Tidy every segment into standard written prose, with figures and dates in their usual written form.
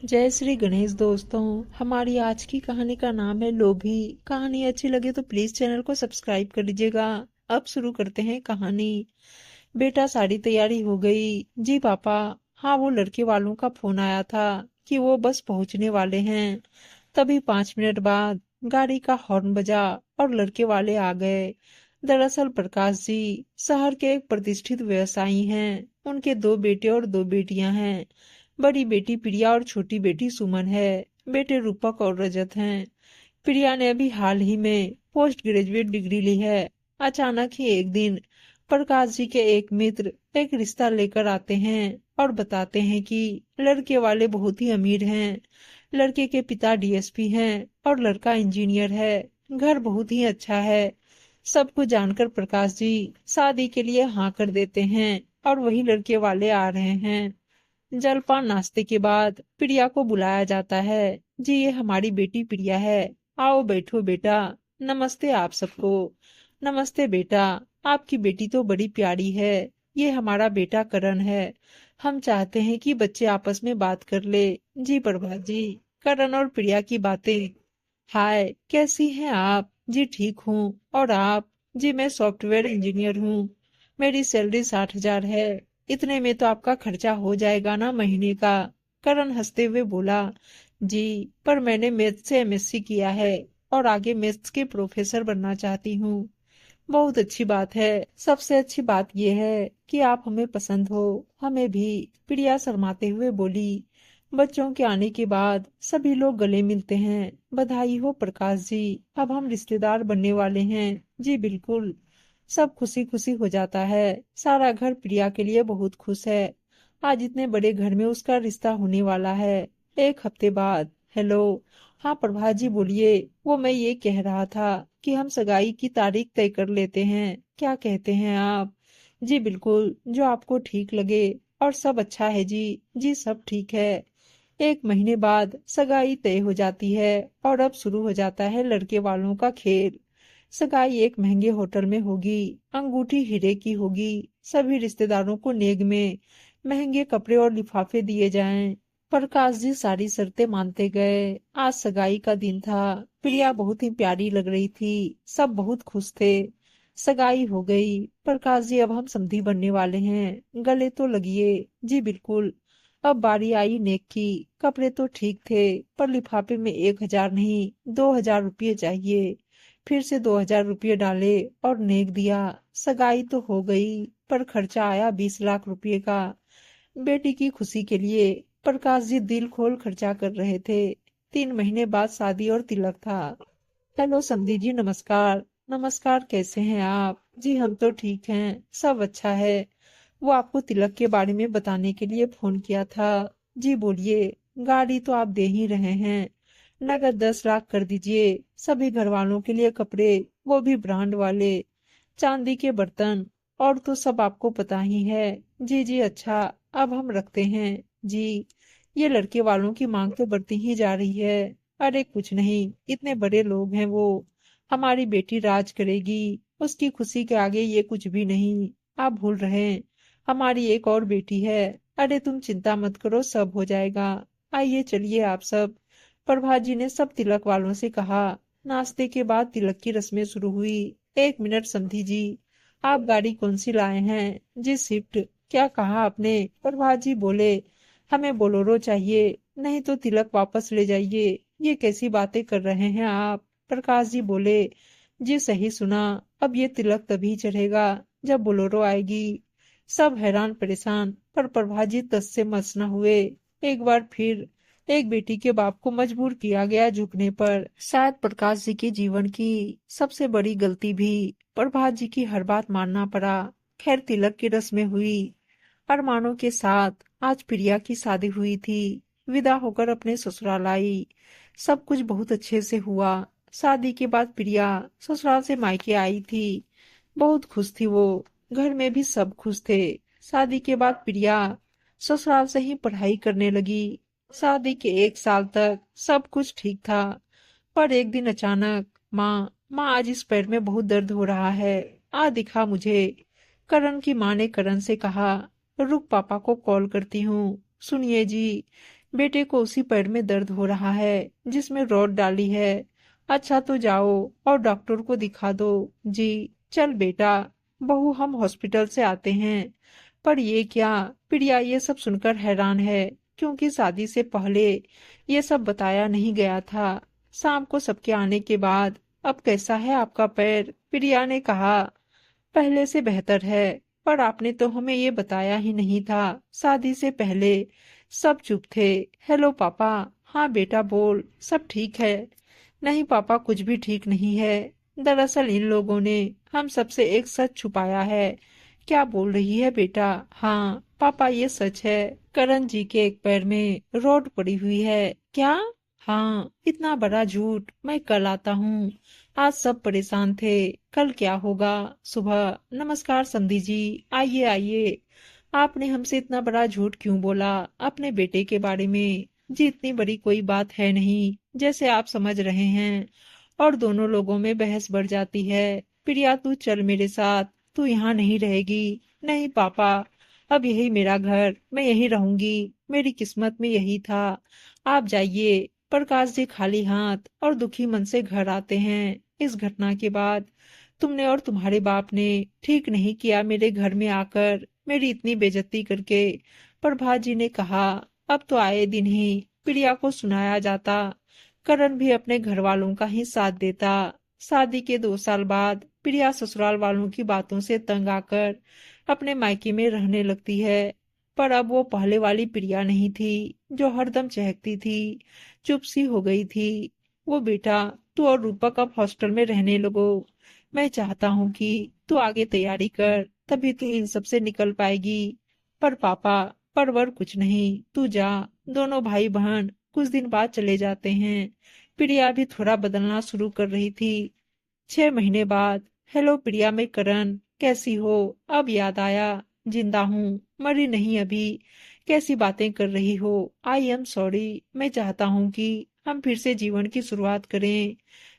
जय श्री गणेश दोस्तों। हमारी आज की कहानी का नाम है लोभी। कहानी अच्छी लगे तो प्लीज चैनल को सब्सक्राइब कर लीजिएगा। अब शुरू करते हैं कहानी। बेटा सारी तैयारी हो गई? जी पापा। हाँ, वो लड़के वालों का फोन आया था कि वो बस पहुंचने वाले हैं। तभी 5 मिनट बाद गाड़ी का हॉर्न बजा और लड़के वाले आ गए। दरअसल प्रकाश जी शहर के एक प्रतिष्ठित व्यवसायी हैं। उनके 2 बेटे और 2 बेटियां हैं। बड़ी बेटी प्रिया और छोटी बेटी सुमन है। बेटे रूपक और रजत हैं। प्रिया ने अभी हाल ही में पोस्ट ग्रेजुएट डिग्री ली है। अचानक ही एक दिन प्रकाश जी के एक मित्र एक रिश्ता लेकर आते हैं और बताते हैं कि लड़के वाले बहुत ही अमीर हैं। लड़के के पिता डीएसपी हैं और लड़का इंजीनियर है। घर बहुत ही अच्छा है। सब कुछ जानकर प्रकाश जी शादी के लिए हाँ कर देते हैं और वही लड़के वाले आ रहे हैं। जलपान नाश्ते के बाद प्रिया को बुलाया जाता है। जी ये हमारी बेटी प्रिया है। आओ बैठो बेटा। नमस्ते आप सबको। नमस्ते बेटा। आपकी बेटी तो बड़ी प्यारी है। ये हमारा बेटा करण है। हम चाहते हैं कि बच्चे आपस में बात कर ले। जी प्रभा जी। करण और प्रिया की बातें। हाय कैसी हैं आप? जी ठीक हूँ। और आप? जी मैं सॉफ्टवेयर इंजीनियर हूँ। मेरी सैलरी 60,000 है। इतने में तो आपका खर्चा हो जाएगा ना महीने का? करण हंसते हुए बोला। जी पर मैंने मैथ्स से एमएससी किया है और आगे मैथ्स के प्रोफेसर बनना चाहती हूँ। बहुत अच्छी बात है। सबसे अच्छी बात यह है कि आप हमें पसंद हो। हमें भी। प्रिया शर्माते हुए बोली। बच्चों के आने के बाद सभी लोग गले मिलते हैं। बधाई हो प्रकाश जी। अब हम रिश्तेदार बनने वाले हैं। जी बिल्कुल। सब खुशी खुशी हो जाता है। सारा घर प्रिया के लिए बहुत खुश है। आज इतने बड़े घर में उसका रिश्ता होने वाला है। 1 हफ्ते बाद। हेलो। हाँ प्रभा जी बोलिए। वो मैं ये कह रहा था कि हम सगाई की तारीख तय कर लेते हैं। क्या कहते हैं आप? जी बिल्कुल, जो आपको ठीक लगे। और सब अच्छा है जी। जी सब ठीक है। 1 महीने बाद सगाई तय हो जाती है और अब शुरू हो जाता है लड़के वालों का खेल। सगाई एक महंगे होटल में होगी। अंगूठी हीरे की होगी। सभी रिश्तेदारों को नेग में महंगे कपड़े और लिफाफे दिए जाएं। प्रकाश जी सारी शर्तें मानते गए। आज सगाई का दिन था। प्रिया बहुत ही प्यारी लग रही थी। सब बहुत खुश थे। सगाई हो गई। प्रकाश जी अब हम समधी बनने वाले हैं। गले तो लगिए। जी बिल्कुल। अब बारी आई नेक की। कपड़े तो ठीक थे पर लिफाफे में 1,000 नहीं 2,000 रुपये चाहिए। फिर से 2,000 रुपये डाले और नेक दिया। सगाई तो हो गई पर खर्चा आया 20 लाख रुपये का। बेटी की खुशी के लिए प्रकाश जी दिल खोल खर्चा कर रहे थे। 3 महीने बाद शादी और तिलक था। हेलो समधी जी नमस्कार। नमस्कार कैसे हैं आप? जी हम तो ठीक हैं। सब अच्छा है। वो आपको तिलक के बारे में बताने के लिए फोन किया था। जी बोलिए। गाड़ी तो आप दे ही रहे हैं। नगद 10 लाख कर दीजिए। सभी घर वालों के लिए कपड़े, वो भी ब्रांड वाले। चांदी के बर्तन। और तो सब आपको पता ही है। जी जी अच्छा। अब हम रखते हैं। जी। ये लड़के वालों की मांग तो बढ़ती ही जा रही है। अरे कुछ नहीं। इतने बड़े लोग हैं वो। हमारी बेटी राज करेगी। उसकी खुशी के आगे ये कुछ भी नहीं। आप भूल रहे हैं। हमारी एक और बेटी है। अरे तुम चिंता मत करो सब हो जाएगा। आइए चलिए आप सब। प्रभा जी ने सब तिलक वालों से कहा। नाश्ते के बाद तिलक की रस्में शुरू हुई। 1 मिनट समधी जी। आप गाड़ी कौन सी लाए हैं? जी स्विफ्ट। क्या कहा आपने? प्रभा जी बोले। हमें बोलेरो चाहिए। नहीं तो तिलक वापस ले जाइए। ये कैसी बातें कर रहे हैं आप? प्रकाश जी बोले। जी सही सुना। अब ये तिलक तभी चढ़ेगा जब बोलेरो आएगी। सब हैरान परेशान पर प्रभा जी तस से मस न हुए। एक बार फिर एक बेटी के बाप को मजबूर किया गया झुकने पर। शायद प्रकाश जी के जीवन की सबसे बड़ी गलती भी प्रभा जी की हर बात मानना पड़ा। खैर तिलक की रस्में हुई। अरमानों के साथ आज प्रिया की शादी हुई थी। विदा होकर अपने ससुराल आई। सब कुछ बहुत अच्छे से हुआ। शादी के बाद प्रिया ससुराल से मायके आई थी। बहुत खुश थी वो। घर में भी सब खुश थे। शादी के बाद प्रिया ससुराल से ही पढ़ाई करने लगी। शादी के 1 साल तक सब कुछ ठीक था। पर एक दिन अचानक माँ आज इस पैर में बहुत दर्द हो रहा है। आ दिखा मुझे। करण की माँ ने करण से कहा। रुक पापा को कॉल करती हूँ। सुनिए जी। बेटे को उसी पैर में दर्द हो रहा है जिसमें रॉड डाली है। अच्छा तो जाओ और डॉक्टर को दिखा दो। जी। चल बेटा, बहू हम हॉस्पिटल से आते हैं। पर ये क्या? प्रिया ये सब सुनकर हैरान है, क्योंकि शादी से पहले ये सब बताया नहीं गया था। शाम को सबके आने के बाद अब कैसा है आपका पैर? प्रिया ने कहा। पहले से बेहतर है, पर आपने तो हमें ये बताया ही नहीं था। शादी से पहले सब चुप थे। हेलो पापा। हाँ बेटा बोल, सब ठीक है? नहीं पापा, कुछ भी ठीक नहीं है। दरअसल इन लोगों ने हम सबसे एक सच छुपाया है। क्या बोल रही है बेटा? हाँ पापा, ये सच है। करण जी के एक पैर में रोड पड़ी हुई है। क्या? हाँ, इतना बड़ा झूठ। मैं कल आता हूँ। आज सब परेशान थे। कल क्या होगा? सुबह। नमस्कार समधी जी, आइए आइए। आपने हमसे इतना बड़ा झूठ क्यों बोला अपने बेटे के बारे में? जी इतनी बड़ी कोई बात है नहीं, जैसे आप समझ रहे हैं। और दोनों लोगों में बहस बढ़ जाती है। प्रिया तू चल मेरे साथ। तू यहाँ नहीं रहेगी। नहीं पापा, अब यही मेरा घर, मैं यहीं रहूंगी। मेरी किस्मत में यही था। आप जाइए। प्रकाश जी खाली हाथ और दुखी मन से घर आते हैं। इस घटना के बाद तुमने और तुम्हारे बाप ने ठीक नहीं किया मेरे घर में आकर मेरी इतनी बेइज्जती करके। प्रभा जी ने कहा, अब तो आए दिन ही प्रिया को सुनाया जाता। करण भी अपने घर वालों का ही साथ देता। शादी के 2 साल बाद प्रिया ससुराल वालों की बातों से तंग आकर अपने मायके में रहने लगती है। पर अब वो पहले वाली प्रिया नहीं थी, जो हरदम चहकती थी। चुप सी हो गई थी वो। बेटा, तू और रूपक अब हॉस्टल में रहने लगो। मैं चाहता हूँ कि तू आगे तैयारी कर, तभी तू इन सब से निकल पाएगी। पर पापा, परवर कुछ नहीं, तू जा। दोनों भाई बहन कुछ दिन बाद चले जाते हैं। प्रिया भी थोड़ा बदलना शुरू कर रही थी। 6 महीने बाद। हेलो प्रिया, मैं करण। कैसी हो? अब याद आया। जिंदा हूँ, मरी नहीं अभी। कैसी बातें कर रही हो? I am sorry. मैं चाहता हूँ कि हम फिर से जीवन की शुरुआत करें।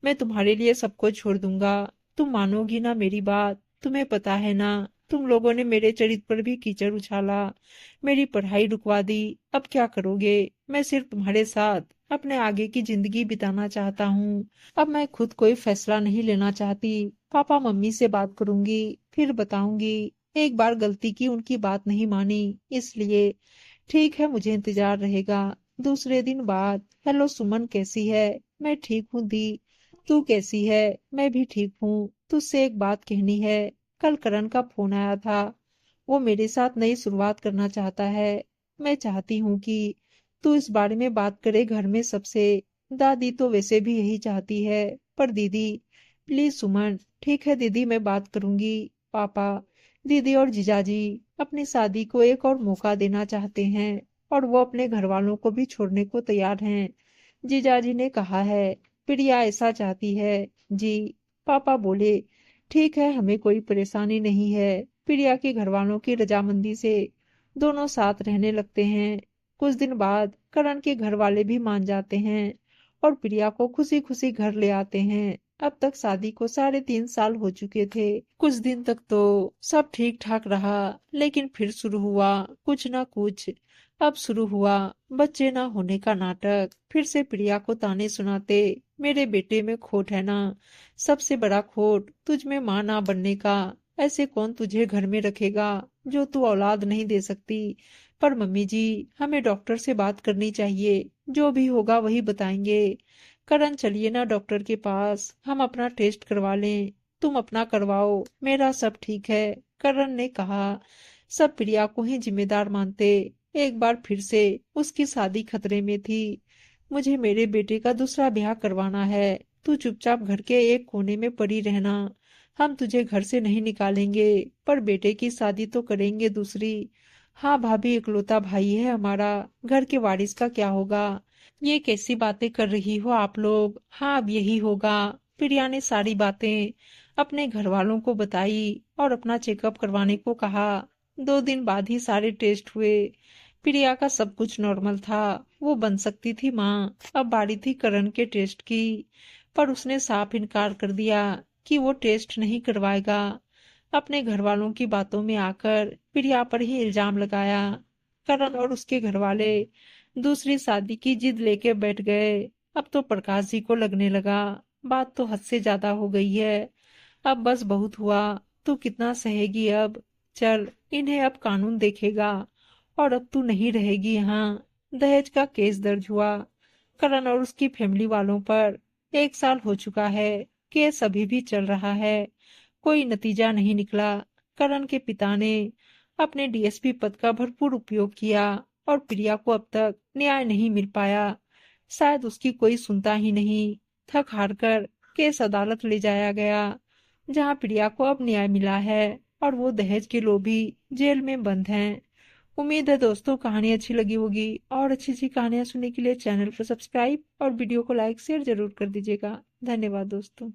मैं तुम्हारे लिए सब कुछ छोड़ दूंगा। तुम मानोगी ना मेरी बात? तुम्हें पता है ना, तुम लोगों ने मेरे चरित्र पर भी कीचड़ उछाला, मेरी पढ़ाई रुकवा दी। अब क्या करोगे? मैं सिर्फ तुम्हारे साथ अपने आगे की जिंदगी बिताना चाहता हूँ। अब मैं खुद कोई फैसला नहीं लेना चाहती। पापा मम्मी से बात करूंगी, फिर बताऊंगी। एक बार गलती की, उनकी बात नहीं मानी, इसलिए। ठीक है, मुझे इंतजार रहेगा। दूसरे दिन बाद। हेलो सुमन, कैसी है? मैं ठीक हूँ दी। तू कैसी है? मैं भी ठीक हूँ। तुझसे एक बात कहनी है। कल करण का फोन आया था। वो मेरे साथ नई शुरुआत करना चाहता है। मैं चाहती हूँ कि तू इस बारे में बात करे घर में सबसे। दादी तो वैसे भी यही चाहती है। पर दीदी। प्लीज सुमन। ठीक है दीदी, मैं बात करूंगी। पापा, दीदी और जीजाजी अपनी शादी को एक और मौका देना चाहते हैं, और वो अपने घर वालों को भी छोड़ने को तैयार हैं। जीजाजी ने कहा है। प्रिया ऐसा चाहती है। जी। पापा बोले, ठीक है, हमें कोई परेशानी नहीं है। प्रिया के घर वालों की रजामंदी से दोनों साथ रहने लगते हैं। कुछ दिन बाद करण के घर वाले भी मान जाते हैं और प्रिया को खुशी खुशी घर ले आते हैं। अब तक शादी को 3.5 साल हो चुके थे। कुछ दिन तक तो सब ठीक ठाक रहा, लेकिन फिर शुरू हुआ कुछ ना कुछ। अब शुरू हुआ बच्चे ना होने का नाटक। फिर से प्रिया को ताने सुनाते, मेरे बेटे में खोट है ना, सबसे बड़ा खोट तुझ में माँ ना बनने का। ऐसे कौन तुझे घर में रखेगा जो तू औलाद नहीं दे सकती? पर मम्मी जी, हमें डॉक्टर से बात करनी चाहिए। जो भी होगा वही बताएंगे। करण चलिए ना डॉक्टर के पास, हम अपना टेस्ट करवा लें। तुम अपना करवाओ, मेरा सब ठीक है। करण ने कहा। सब प्रिया को ही जिम्मेदार मानते। एक बार फिर से उसकी शादी खतरे में थी। मुझे मेरे बेटे का दूसरा ब्याह करवाना है। तू चुपचाप घर के एक कोने में पड़ी रहना। हम तुझे घर से नहीं निकालेंगे, पर बेटे की शादी तो करेंगे दूसरी। हाँ भाभी, इकलौता भाई है हमारा, घर के वारिस का क्या होगा? ये कैसी बातें कर रही हो आप लोग? हाँ, अब यही होगा। प्रिया ने सारी बातें अपने घर वालों को बताई और अपना चेकअप करवाने को कहा। 2 दिन बाद ही सारे टेस्ट हुए। प्रिया का सब कुछ नॉर्मल था। वो बन सकती थी माँ। अब बारी थी करण के टेस्ट की, पर उसने साफ इनकार कर दिया कि वो टेस्ट नहीं करवाएगा। अपने घर वालों की बातों में आकर प्रिया पर ही इल्जाम लगाया। करण और उसके घर वाले दूसरी शादी की जिद लेके बैठ गए। अब तो प्रकाश जी को लगने लगा बात तो हद से ज्यादा हो गई है। अब बस बहुत हुआ। तू कितना सहेगी अब। चल, इन्हें अब कानून देखेगा। और अब तू नहीं रहेगी यहाँ। दहेज का केस दर्ज हुआ करण और उसकी फैमिली वालों पर। 1 साल हो चुका है। केस अभी भी चल रहा है। कोई नतीजा नहीं निकला। करण के पिता ने अपने डीएसपी पद का भरपूर उपयोग किया और प्रिया को अब तक न्याय नहीं मिल पाया। शायद उसकी कोई सुनता ही नहीं। थक हार कर केस अदालत ले जाया गया, जहां प्रिया को अब न्याय मिला है और वो दहेज के लोभी जेल में बंद हैं। उम्मीद है दोस्तों कहानी अच्छी लगी होगी, और अच्छी अच्छी कहानियां सुनने के लिए चैनल को सब्सक्राइब और वीडियो को लाइक शेयर जरूर कर दीजिएगा। धन्यवाद दोस्तों।